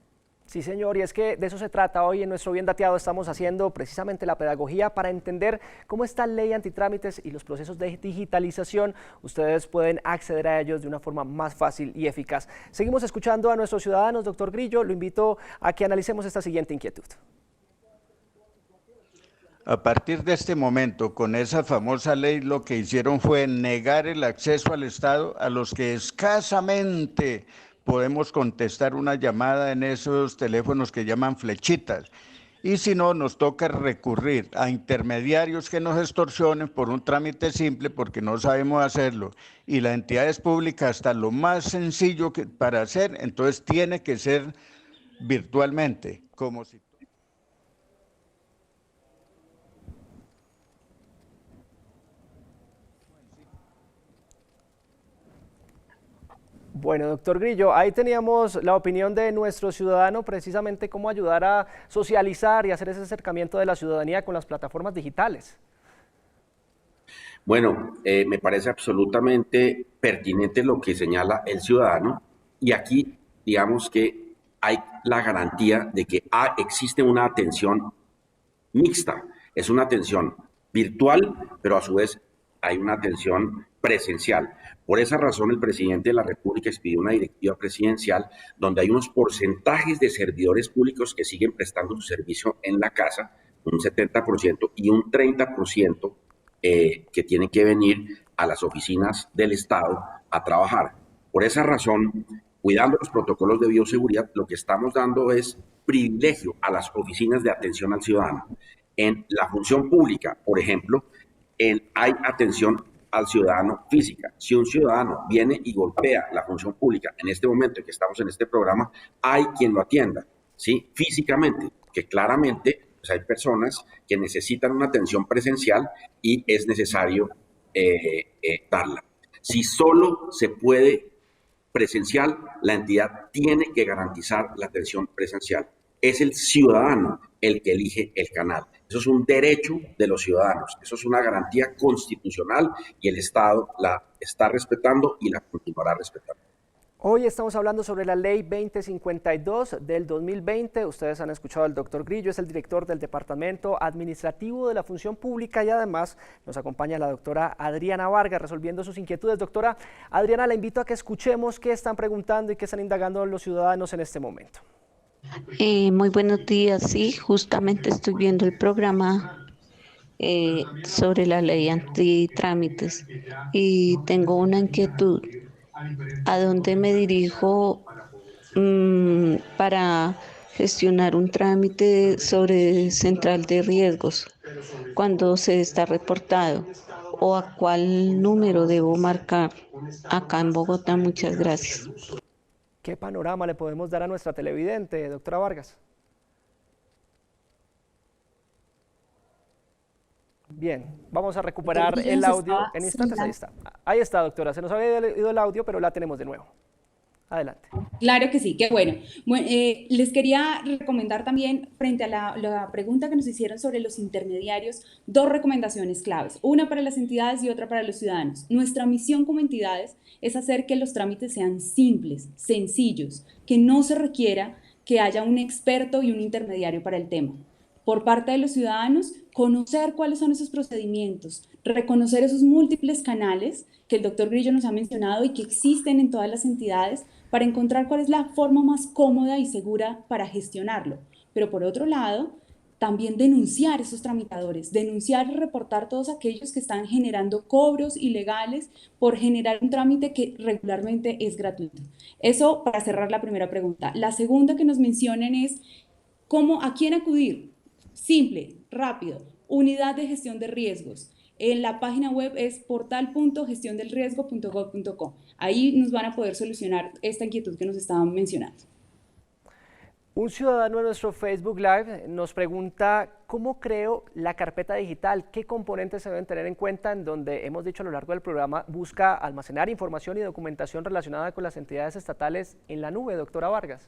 S1: Sí, señor, y es que de eso se trata. Hoy en nuestro Bien Dateado estamos haciendo precisamente la pedagogía para entender cómo esta ley antitrámites y los procesos de digitalización, ustedes pueden acceder a ellos de una forma más fácil y eficaz. Seguimos escuchando a nuestros ciudadanos. Doctor Grillo, lo invito a que analicemos esta siguiente inquietud.
S17: A partir de este momento, con esa famosa ley, lo que hicieron fue negar el acceso al Estado a los que escasamente podemos contestar una llamada en esos teléfonos que llaman flechitas. Y si no, nos toca recurrir a intermediarios que nos extorsionen por un trámite simple porque no sabemos hacerlo. Y la entidad es pública, hasta lo más sencillo para hacer, entonces tiene que ser virtualmente, como si...
S1: Bueno, doctor Grillo, ahí teníamos la opinión de nuestro ciudadano, precisamente cómo ayudar a socializar y hacer ese acercamiento de la ciudadanía con las plataformas digitales.
S14: Bueno, me parece absolutamente pertinente lo que señala el ciudadano, y aquí digamos que hay la garantía de que existe una atención mixta, es una atención virtual, pero a su vez hay una atención presencial. Por esa razón, el presidente de la República expidió una directiva presidencial donde hay unos porcentajes de servidores públicos que siguen prestando su servicio en la casa, un 70%, y un 30% que tienen que venir a las oficinas del Estado a trabajar. Por esa razón, cuidando los protocolos de bioseguridad, lo que estamos dando es privilegio a las oficinas de atención al ciudadano. En la función pública, por ejemplo, hay atención al ciudadano física. Si un ciudadano viene y golpea la función pública, en este momento en que estamos en este programa, hay quien lo atienda, ¿sí? Físicamente, que claramente pues hay personas que necesitan una atención presencial y es necesario darla. Si solo se puede presencial, la entidad tiene que garantizar la atención presencial. Es el ciudadano el que elige el canal. Eso es un derecho de los ciudadanos, eso es una garantía constitucional y el Estado la está respetando y la continuará respetando.
S1: Hoy estamos hablando sobre la Ley 2052 del 2020. Ustedes han escuchado al doctor Grillo, es el director del Departamento Administrativo de la Función Pública, y además nos acompaña la doctora Adriana Vargas resolviendo sus inquietudes. Doctora Adriana, la invito a que escuchemos qué están preguntando y qué están indagando los ciudadanos en este momento.
S16: Muy buenos días, sí, justamente estoy viendo el programa sobre la ley antitrámites y tengo una inquietud. ¿A dónde me dirijo para gestionar un trámite sobre central de riesgos cuando se está reportado? ¿O a cuál número debo marcar acá en Bogotá? Muchas gracias.
S1: ¿Qué panorama le podemos dar a nuestra televidente, doctora Vargas? Bien, vamos a recuperar el audio en instantes. Ahí está. Ahí está, doctora. Se nos había ido el audio, pero la tenemos de nuevo. Adelante.
S15: Claro que sí, qué bueno. Les quería recomendar también, frente a la pregunta que nos hicieron sobre los intermediarios, dos recomendaciones claves, una para las entidades y otra para los ciudadanos. Nuestra misión como entidades es hacer que los trámites sean simples, sencillos, que no se requiera que haya un experto y un intermediario para el tema. Por parte de los ciudadanos, conocer cuáles son esos procedimientos, reconocer esos múltiples canales que el doctor Grillo nos ha mencionado y que existen en todas las entidades para encontrar cuál es la forma más cómoda y segura para gestionarlo. Pero por otro lado, también denunciar esos tramitadores, denunciar y reportar todos aquellos que están generando cobros ilegales por generar un trámite que regularmente es gratuito. Eso para cerrar la primera pregunta. La segunda que nos mencionen es ¿a quién acudir? Simple, rápido, unidad de gestión de riesgos. En la página web es portal.gestiondelriesgo.gov.co. Ahí nos van a poder solucionar esta inquietud que nos estaban mencionando.
S1: Un ciudadano en nuestro Facebook Live nos pregunta cómo creo la carpeta digital, qué componentes se deben tener en cuenta, en donde hemos dicho a lo largo del programa busca almacenar información y documentación relacionada con las entidades estatales en la nube, doctora Vargas.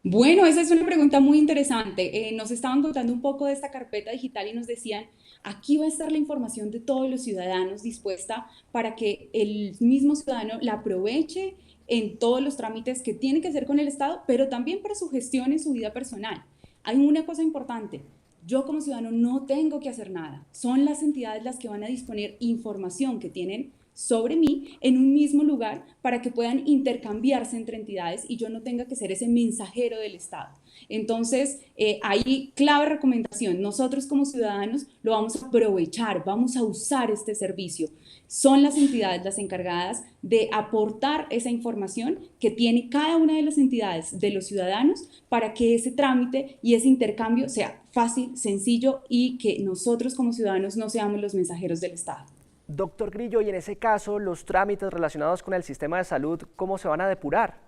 S15: Bueno, esa es una pregunta muy interesante. Nos estaban contando un poco de esta carpeta digital y nos decían, aquí va a estar la información de todos los ciudadanos dispuesta para que el mismo ciudadano la aproveche en todos los trámites que tiene que hacer con el Estado, pero también para su gestión en su vida personal. Hay una cosa importante, yo como ciudadano no tengo que hacer nada, son las entidades las que van a disponer información que tienen sobre mí en un mismo lugar para que puedan intercambiarse entre entidades y yo no tenga que ser ese mensajero del Estado. Entonces, ahí clave recomendación, nosotros como ciudadanos lo vamos a aprovechar, vamos a usar este servicio. Son las entidades las encargadas de aportar esa información que tiene cada una de las entidades de los ciudadanos para que ese trámite y ese intercambio sea fácil, sencillo y que nosotros como ciudadanos no seamos los mensajeros del Estado.
S1: Doctor Grillo, y en ese caso, los trámites relacionados con el sistema de salud, ¿cómo se van a depurar?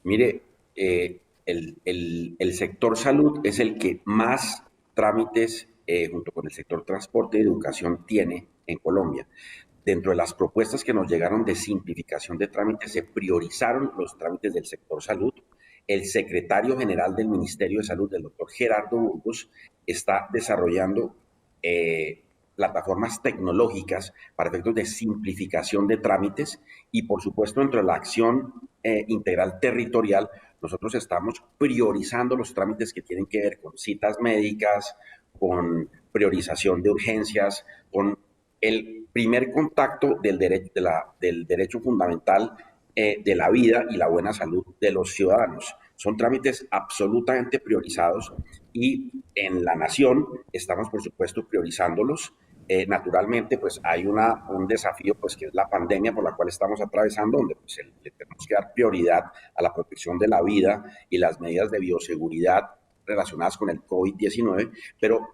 S14: Mire, el sector salud es el que más trámites, junto con el sector transporte y educación, tiene en Colombia. Dentro de las propuestas que nos llegaron de simplificación de trámites, se priorizaron los trámites del sector salud. El secretario general del Ministerio de Salud, el doctor Gerardo Burgos, está desarrollando plataformas tecnológicas para efectos de simplificación de trámites y, por supuesto, dentro de la acción integral territorial, nosotros estamos priorizando los trámites que tienen que ver con citas médicas, con priorización de urgencias, con el primer contacto del derecho fundamental de la vida y la buena salud de los ciudadanos. Son trámites absolutamente priorizados y en la nación estamos, por supuesto, priorizándolos. Naturalmente, pues hay un desafío, pues que es la pandemia por la cual estamos atravesando, donde pues, le tenemos que dar prioridad a la protección de la vida y las medidas de bioseguridad relacionadas con el COVID-19, pero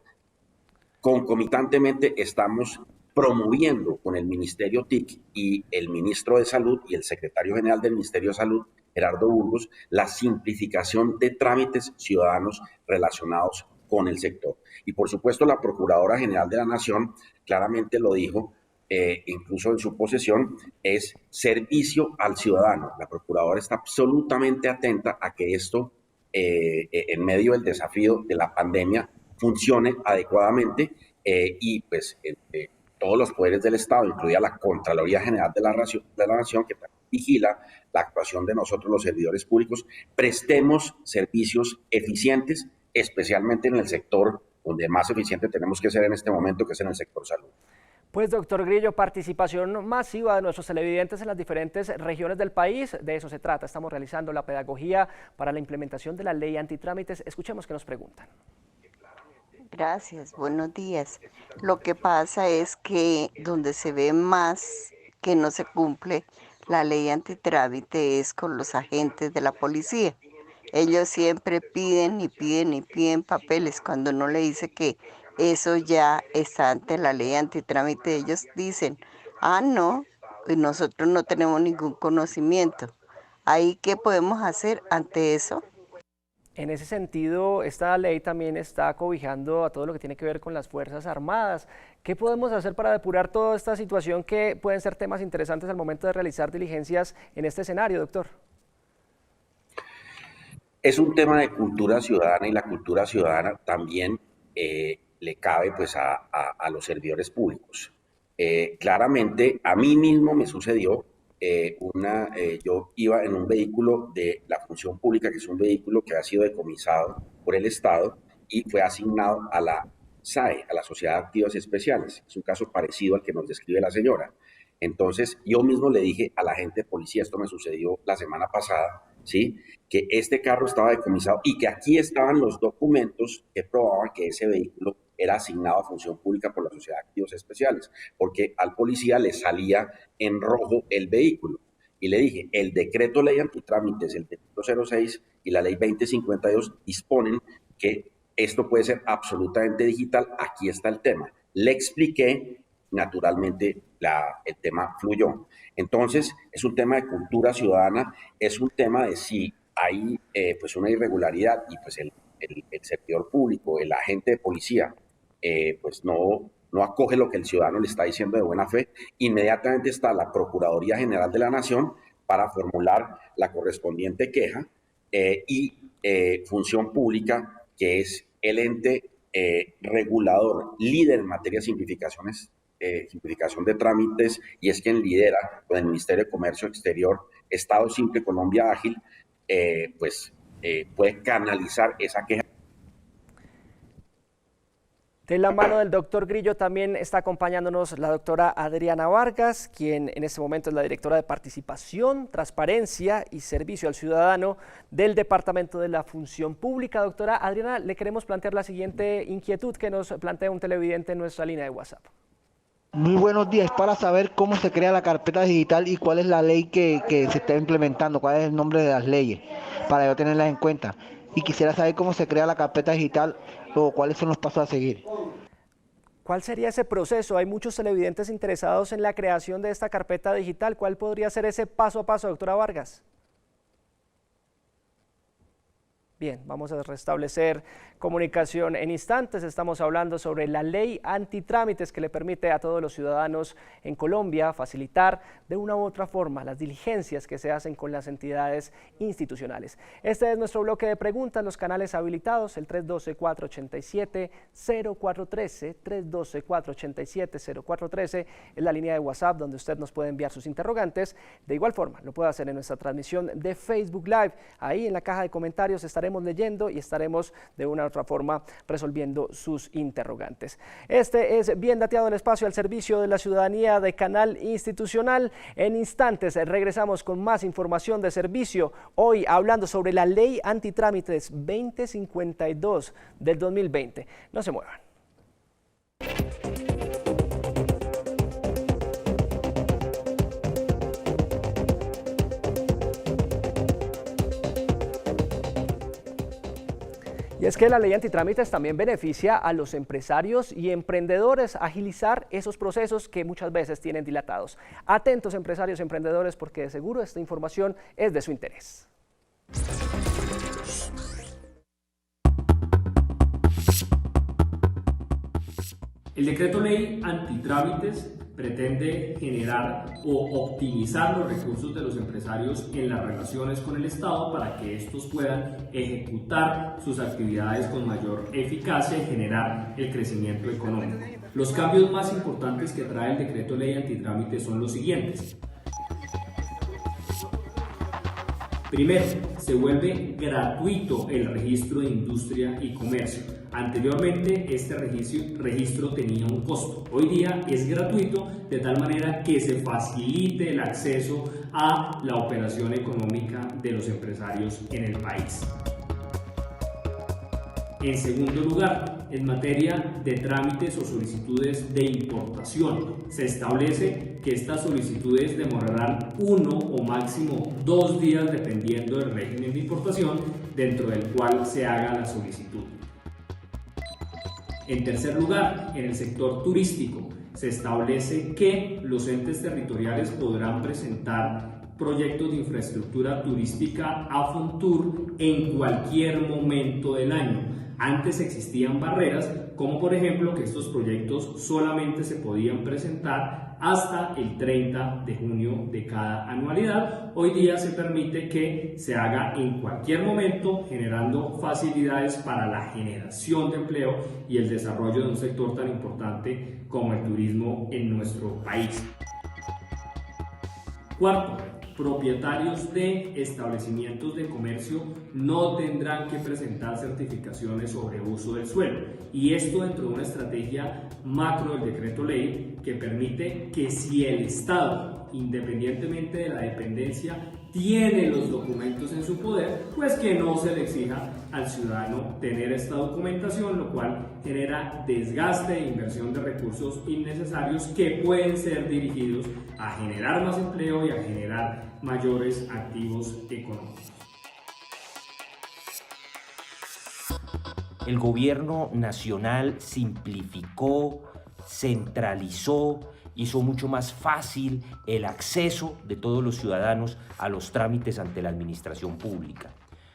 S14: concomitantemente estamos promoviendo con el Ministerio TIC y el Ministro de Salud y el Secretario General del Ministerio de Salud, Gerardo Burgos, la simplificación de trámites ciudadanos relacionados con el sector. Y por supuesto la Procuradora General de la Nación claramente lo dijo, incluso en su posesión, es servicio al ciudadano. La Procuradora está absolutamente atenta a que esto, en medio del desafío de la pandemia, funcione adecuadamente y pues todos los poderes del Estado, incluida la Contraloría General de la Nación, que vigila la actuación de nosotros los servidores públicos, prestemos servicios eficientes, especialmente en el sector donde más eficiente tenemos que ser en este momento, que es en el sector salud.
S1: Pues doctor Grillo, participación masiva de nuestros televidentes en las diferentes regiones del país, de eso se trata. Estamos realizando la pedagogía para la implementación de la ley antitrámites. Escuchemos qué nos preguntan.
S18: Gracias, buenos días. Lo que pasa es que donde se ve más que no se cumple la ley antitrámite es con los agentes de la policía. Ellos siempre piden y piden y piden papeles cuando uno le dice que eso ya está ante la ley antitrámite. Ellos dicen, no, y nosotros no tenemos ningún conocimiento. ¿Ahí qué podemos hacer ante eso?
S1: En ese sentido, esta ley también está cobijando a todo lo que tiene que ver con las Fuerzas Armadas. ¿Qué podemos hacer para depurar toda esta situación que pueden ser temas interesantes al momento de realizar diligencias en este escenario, doctor?
S14: Es un tema de cultura ciudadana y la cultura ciudadana también le cabe pues, a los servidores públicos. Claramente, a mí mismo me sucedió. Yo iba en un vehículo de la función pública, que es un vehículo que ha sido decomisado por el Estado y fue asignado a la SAE, a la Sociedad de Activos Especiales. Es un caso parecido al que nos describe la señora. Entonces, yo mismo le dije a la agente de policía, esto me sucedió la semana pasada, ¿sí?, que este carro estaba decomisado y que aquí estaban los documentos que probaban que ese vehículo era asignado a función pública por la Sociedad de Activos Especiales, porque al policía le salía en rojo el vehículo. Y le dije, el decreto ley antitrámites, el decreto 06 y la ley 2052 disponen que esto puede ser absolutamente digital, aquí está el tema. Le expliqué, naturalmente el tema fluyó. Entonces, es un tema de cultura ciudadana, es un tema de si hay pues una irregularidad y pues el servidor público, el agente de policía, pues no acoge lo que el ciudadano le está diciendo de buena fe, inmediatamente está la Procuraduría General de la Nación para formular la correspondiente queja y Función Pública, que es el ente regulador, líder en materia de simplificación de trámites, y es quien lidera con el Ministerio de Comercio Exterior, Estado Simple, Colombia Ágil, puede canalizar esa queja.
S1: De la mano del doctor Grillo también está acompañándonos la doctora Adriana Vargas, quien en este momento es la directora de Participación, Transparencia y Servicio al Ciudadano del Departamento de la Función Pública. Doctora Adriana, le queremos plantear la siguiente inquietud que nos plantea un televidente en nuestra línea de WhatsApp.
S19: Muy buenos días, para saber cómo se crea la carpeta digital y cuál es la ley que se está implementando, cuál es el nombre de las leyes, para yo tenerlas en cuenta. Y quisiera saber cómo se crea la carpeta digital o cuáles son los pasos a seguir.
S1: ¿Cuál sería ese proceso? Hay muchos televidentes interesados en la creación de esta carpeta digital. ¿Cuál podría ser ese paso a paso, doctora Vargas? Bien, vamos a restablecer comunicación en instantes. Estamos hablando sobre la ley antitrámites que le permite a todos los ciudadanos en Colombia facilitar de una u otra forma las diligencias que se hacen con las entidades institucionales. Este es nuestro bloque de preguntas, los canales habilitados, el 312-487-0413, 312-487-0413 es la línea de WhatsApp donde usted nos puede enviar sus interrogantes. De igual forma, lo puede hacer en nuestra transmisión de Facebook Live. Ahí en la caja de comentarios estaremos leyendo y estaremos de una u otra forma resolviendo sus interrogantes. Este es Bien Dateado, el espacio al servicio de la ciudadanía de Canal Institucional. En instantes regresamos con más información de servicio, hoy hablando sobre la Ley Antitrámites 2052 del 2020. No se muevan. Y es que la ley antitrámites también beneficia a los empresarios y emprendedores a agilizar esos procesos que muchas veces tienen dilatados. Atentos, empresarios y emprendedores, porque de seguro esta información es de su interés.
S20: El decreto ley antitrámites pretende generar o optimizar los recursos de los empresarios en las relaciones con el Estado para que estos puedan ejecutar sus actividades con mayor eficacia y generar el crecimiento económico. Los cambios más importantes que trae el decreto ley antitrámites son los siguientes. Primero, se vuelve gratuito el registro de industria y comercio. Anteriormente este registro tenía un costo. Hoy día es gratuito de tal manera que se facilite el acceso a la operación económica de los empresarios en el país. En segundo lugar, en materia de trámites o solicitudes de importación, se establece que estas solicitudes demorarán 1 o máximo 2 días dependiendo del régimen de importación dentro del cual se haga la solicitud. En tercer lugar, en el sector turístico, se establece que los entes territoriales podrán presentar proyectos de infraestructura turística a Fontur en cualquier momento del año. Antes existían barreras, como por ejemplo que estos proyectos solamente se podían presentar hasta el 30 de junio de cada anualidad. Hoy día se permite que se haga en cualquier momento, generando facilidades para la generación de empleo y el desarrollo de un sector tan importante como el turismo en nuestro país. Cuarto, propietarios de establecimientos de comercio no tendrán que presentar certificaciones sobre uso del suelo, y esto dentro de una estrategia macro del decreto ley que permite que si el Estado, independientemente de la dependencia, tiene los documentos en su poder, pues que no se le exija al ciudadano tener esta documentación, lo cual genera desgaste e inversión de recursos innecesarios que pueden ser dirigidos a generar más empleo y a generar mayores activos económicos.
S21: El gobierno nacional simplificó, centralizó hizo mucho más fácil el acceso de todos los ciudadanos a los trámites ante la administración pública.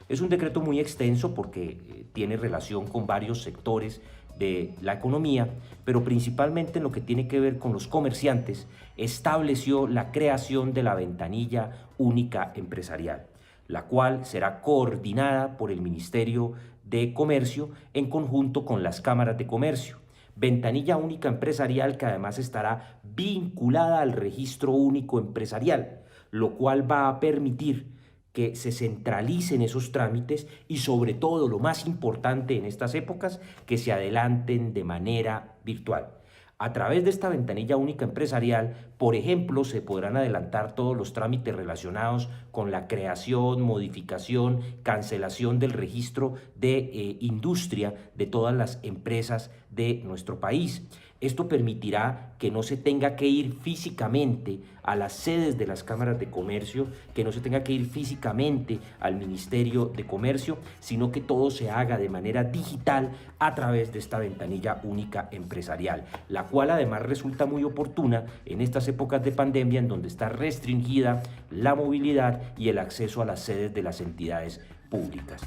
S21: Es un decreto muy extenso porque tiene relación con varios sectores de la economía, pero principalmente en lo que tiene que ver con los comerciantes, estableció la creación de la ventanilla única empresarial, la cual será coordinada por el Ministerio de Comercio en conjunto con las cámaras de comercio. Ventanilla única empresarial que además estará vinculada al registro único empresarial, lo cual va a permitir que se centralicen esos trámites y sobre todo, lo más importante en estas épocas, que se adelanten de manera virtual. A través de esta ventanilla única empresarial, por ejemplo, se podrán adelantar todos los trámites relacionados con la creación, modificación, cancelación del registro de industria de todas las empresas de nuestro país. Esto permitirá que no se tenga que ir físicamente a las sedes de las cámaras de comercio, que no se tenga que ir físicamente al Ministerio de Comercio, sino que todo se haga de manera digital a través de esta ventanilla única empresarial, la cual además resulta muy oportuna en estas épocas de pandemia en donde está restringida la movilidad y el acceso a las sedes de las entidades públicas.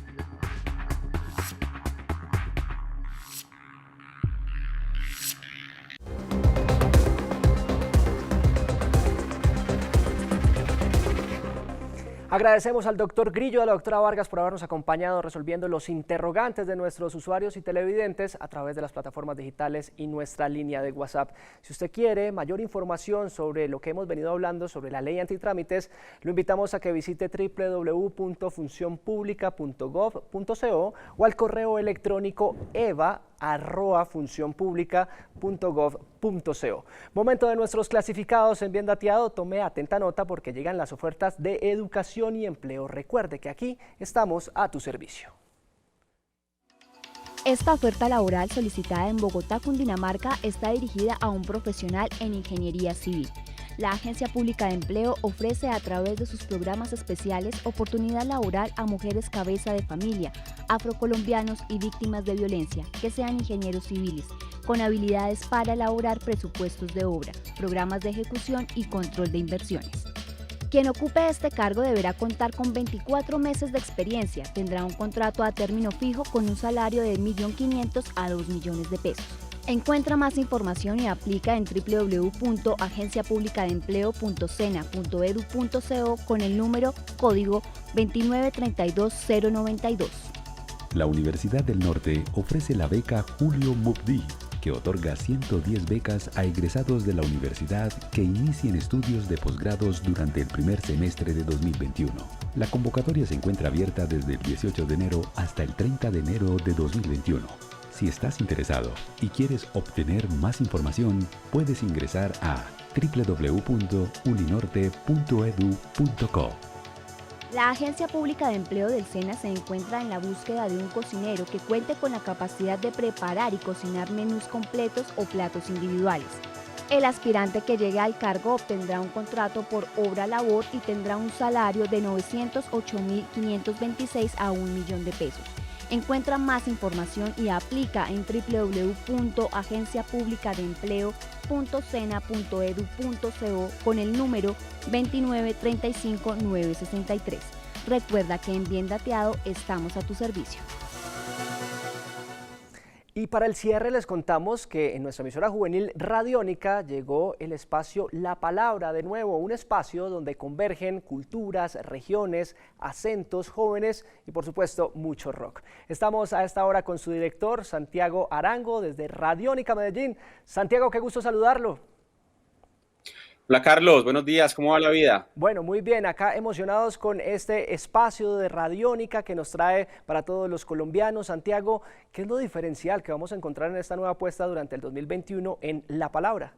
S1: Agradecemos al doctor Grillo y a la doctora Vargas por habernos acompañado resolviendo los interrogantes de nuestros usuarios y televidentes a través de las plataformas digitales y nuestra línea de WhatsApp. Si usted quiere mayor información sobre lo que hemos venido hablando sobre la ley antitrámites, lo invitamos a que visite www.funcionpublica.gov.co o al correo electrónico eva@funcionpublica.gov.co. Momento de nuestros clasificados en Bien Dateado. Tome atenta nota porque llegan las ofertas de educación y empleo. Recuerde que aquí estamos a tu servicio.
S22: Esta oferta laboral solicitada en Bogotá, Cundinamarca, está dirigida a un profesional en ingeniería civil. La Agencia Pública de Empleo ofrece a través de sus programas especiales oportunidad laboral a mujeres cabeza de familia, afrocolombianos y víctimas de violencia que sean ingenieros civiles, con habilidades para elaborar presupuestos de obra, programas de ejecución y control de inversiones. Quien ocupe este cargo deberá contar con 24 meses de experiencia, tendrá un contrato a término fijo con un salario de 1.500.000 a 2 millones de pesos. Encuentra más información y aplica en www.agenciapublicadeempleo.sena.edu.co con el número código 2932092.
S23: La Universidad del Norte ofrece la beca Julio Mugdi, que otorga 110 becas a egresados de la universidad que inicien estudios de posgrados durante el primer semestre de 2021. La convocatoria se encuentra abierta desde el 18 de enero hasta el 30 de enero de 2021. Si estás interesado y quieres obtener más información, puedes ingresar a www.ulinorte.edu.co.
S22: La Agencia Pública de Empleo del SENA se encuentra en la búsqueda de un cocinero que cuente con la capacidad de preparar y cocinar menús completos o platos individuales. El aspirante que llegue al cargo obtendrá un contrato por obra labor y tendrá un salario de 908.526 a 1 millón de pesos. Encuentra más información y aplica en www.agenciapublicadeempleo.sena.edu.co con el número 2935963. Recuerda que en Bien Dateado estamos a tu servicio.
S1: Y para el cierre les contamos que en nuestra emisora juvenil Radiónica llegó el espacio La Palabra, de nuevo un espacio donde convergen culturas, regiones, acentos, jóvenes y por supuesto mucho rock. Estamos a esta hora con su director Santiago Arango desde Radiónica Medellín. Santiago, qué gusto saludarlo.
S24: Hola Carlos, buenos días, ¿cómo va la vida?
S1: Bueno, muy bien, acá emocionados con este espacio de Radiónica que nos trae para todos los colombianos. Santiago, ¿qué es lo diferencial que vamos a encontrar en esta nueva apuesta durante el 2021 en La Palabra?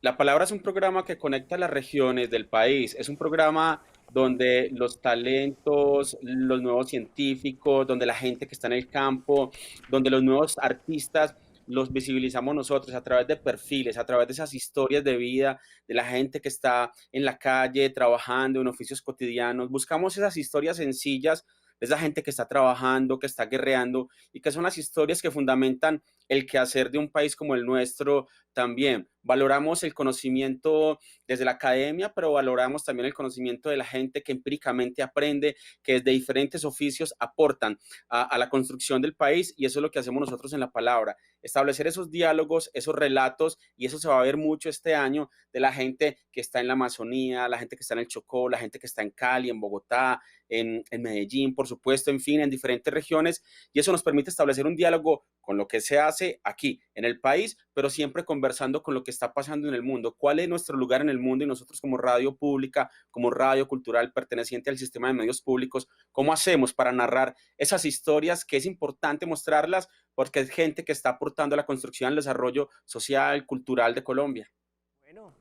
S24: La Palabra es un programa que conecta las regiones del país, es un programa donde los talentos, los nuevos científicos, donde la gente que está en el campo, donde los nuevos artistas los visibilizamos nosotros a través de perfiles, a través de esas historias de vida de la gente que está en la calle trabajando en oficios cotidianos. Buscamos esas historias sencillas de esa gente que está trabajando, que está guerreando y que son las historias que fundamentan el quehacer de un país como el nuestro también. Valoramos el conocimiento desde la academia, pero valoramos también el conocimiento de la gente que empíricamente aprende, que desde diferentes oficios aportan a la construcción del país, y eso es lo que hacemos nosotros en La Palabra, establecer esos diálogos, esos relatos, y eso se va a ver mucho este año de la gente que está en la Amazonía, la gente que está en el Chocó, la gente que está en Cali, en Bogotá, en Medellín, por supuesto, en fin, en diferentes regiones, y eso nos permite establecer un diálogo con lo que se hace aquí, en el país, pero siempre conversando con lo que está pasando en el mundo, cuál es nuestro lugar en el mundo, y nosotros como radio pública, como radio cultural perteneciente al sistema de medios públicos, ¿cómo hacemos para narrar esas historias que es importante mostrarlas porque es gente que está aportando a la construcción, al desarrollo social, cultural de Colombia?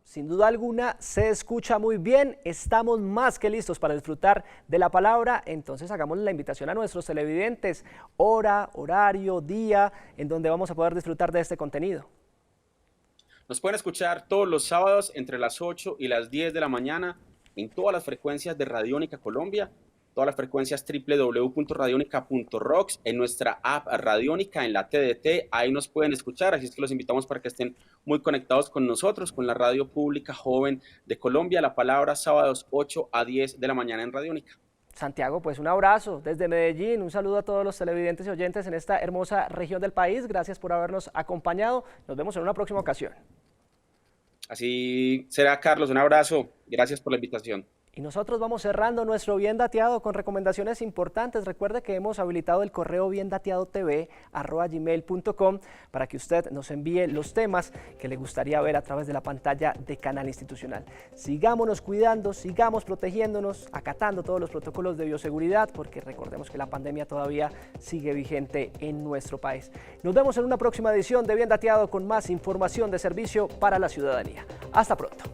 S1: Sin duda alguna se escucha muy bien, estamos más que listos para disfrutar de La Palabra, entonces hagamos la invitación a nuestros televidentes, hora, horario, día, en donde vamos a poder disfrutar de este contenido.
S24: Nos pueden escuchar todos los sábados entre las 8 y las 10 de la mañana en todas las frecuencias de Radiónica Colombia, todas las frecuencias www.radionica.rocks, en nuestra app Radiónica, en la TDT, ahí nos pueden escuchar, así es que los invitamos para que estén muy conectados con nosotros, con la radio pública joven de Colombia. La Palabra, sábados 8 a 10 de la mañana en Radiónica.
S1: Santiago, pues un abrazo desde Medellín, un saludo a todos los televidentes y oyentes en esta hermosa región del país, gracias por habernos acompañado, nos vemos en una próxima ocasión.
S24: Así será, Carlos, un abrazo, gracias por la invitación.
S1: Y nosotros vamos cerrando nuestro Bien Dateado con recomendaciones importantes. Recuerde que hemos habilitado el correo biendateadotv@gmail.com para que usted nos envíe los temas que le gustaría ver a través de la pantalla de Canal Institucional. Sigámonos cuidando, sigamos protegiéndonos, acatando todos los protocolos de bioseguridad, porque recordemos que la pandemia todavía sigue vigente en nuestro país. Nos vemos en una próxima edición de Bien Dateado con más información de servicio para la ciudadanía. Hasta pronto.